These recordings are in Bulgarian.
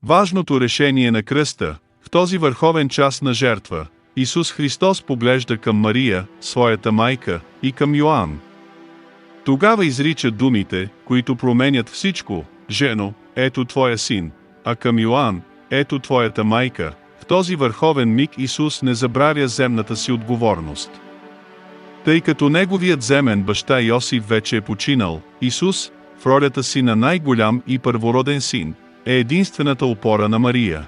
Важното решение на кръста, в този върховен час на жертва, Исус Христос поглежда към Мария, своята майка, и към Йоан. Тогава изрича думите, които променят всичко: жено, ето твоя син, а към Йоан, ето твоята майка. В този върховен миг Исус не забравя земната си отговорност. Тъй като неговият земен баща Йосиф вече е починал, Исус, в ролята си на най-голям и първороден син, е единствената опора на Мария.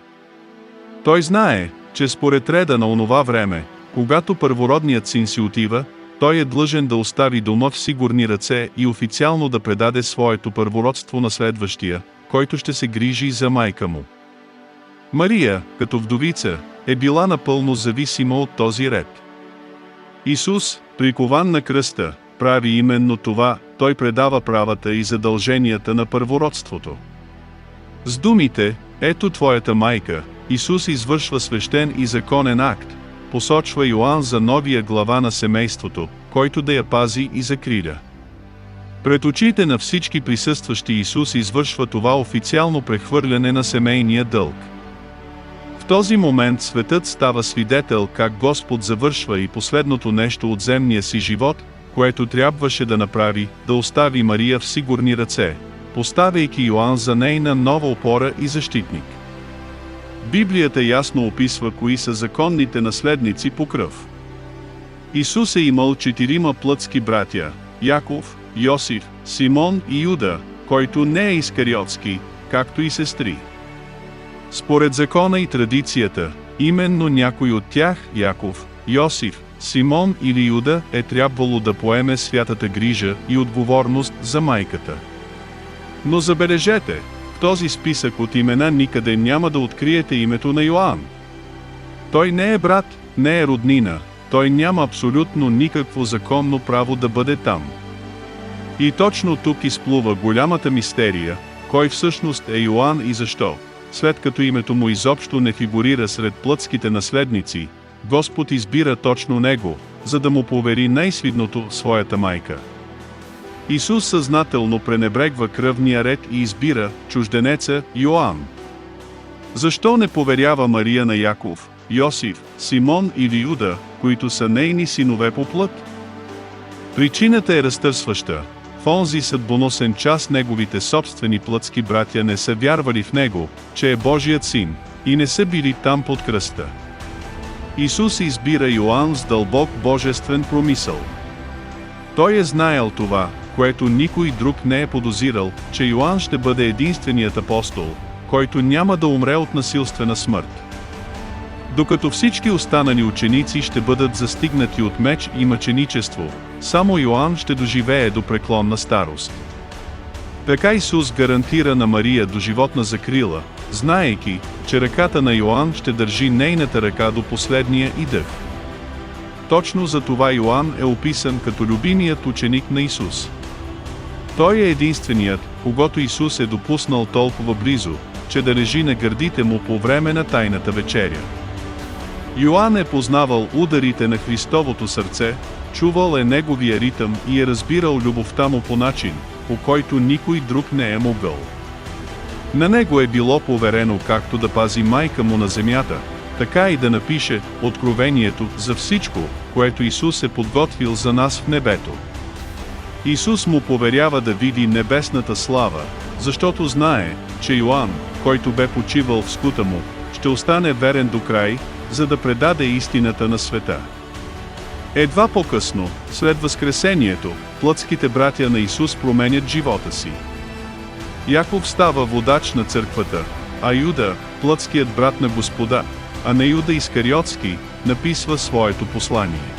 Той знае, че според реда на онова време, когато първородният син си отива, той е длъжен да остави дома в сигурни ръце и официално да предаде своето първородство на следващия, който ще се грижи за майка му. Мария, като вдовица, е била напълно зависима от този ред. Исус, прикован на кръста, прави именно това, той предава правата и задълженията на първородството. С думите «Ето твоята майка», Исус извършва свещен и законен акт, посочва Йоан за новия глава на семейството, който да я пази и закриля. Пред очите на всички присъстващи Исус извършва това официално прехвърляне на семейния дълг. В този момент светът става свидетел как Господ завършва и последното нещо от земния си живот, което трябваше да направи, да остави Мария в сигурни ръце, поставяйки Йоан за нейна нова опора и защитник. Библията ясно описва кои са законните наследници по кръв. Исус е имал 4 плътски братя – Яков, Йосиф, Симон и Юда, който не е искариотски, както и сестри. Според закона и традицията, именно някой от тях, Яков, Йосиф, Симон или Юда, е трябвало да поеме святата грижа и отговорност за майката. Но забележете, в този списък от имена никъде няма да откриете името на Йоан. Той не е брат, не е роднина, той няма абсолютно никакво законно право да бъде там. И точно тук изплува голямата мистерия, кой всъщност е Йоан и защо, след като името му изобщо не фигурира сред плътските наследници, Господ избира точно него, за да му повери най-свидното, своята майка. Исус съзнателно пренебрегва кръвния ред и избира чужденеца Йоан. Защо не поверява Мария на Яков, Йосиф, Симон или Юда, които са нейни синове по плът? Причината е разтърсваща. В онзи съдбоносен час неговите собствени плътски братя не са вярвали в него, че е Божият син, и не са били там под кръста. Исус избира Йоан с дълбок божествен промисъл. Той е знаел това, което никой друг не е подозирал, че Йоан ще бъде единственият апостол, който няма да умре от насилствена смърт. Докато всички останали ученици ще бъдат застигнати от меч и мъченичество, само Йоан ще доживее до преклонна старост. Така Исус гарантира на Мария доживотна закрила, знаейки, че ръката на Йоан ще държи нейната ръка до последния й дъх. Точно за това Йоан е описан като любимият ученик на Исус. Той е единственият, когото Исус е допуснал толкова близо, че да лежи на гърдите му по време на тайната вечеря. Йоан е познавал ударите на Христовото сърце, чувал е неговия ритъм и е разбирал любовта му по начин, по който никой друг не е могъл. На него е било поверено както да пази майка му на земята, така и да напише откровението за всичко, което Исус е подготвил за нас в небето. Исус му поверява да види небесната слава, защото знае, че Йоан, който бе почивал в скута му, ще остане верен до край, за да предаде истината на света. Едва по-късно, след възкресението, плътските братя на Исус променят живота си. Яков става водач на църквата, а Юда, плътският брат на Господа, а не Юда Искариотски, написва своето послание.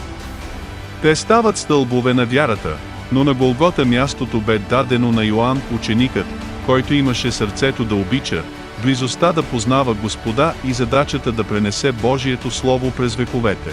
Те стават стълбове на вярата, но на Голгота мястото бе дадено на Йоан, ученикът, който имаше сърцето да обича, близостта да познава Господа и задачата да пренесе Божието Слово през вековете.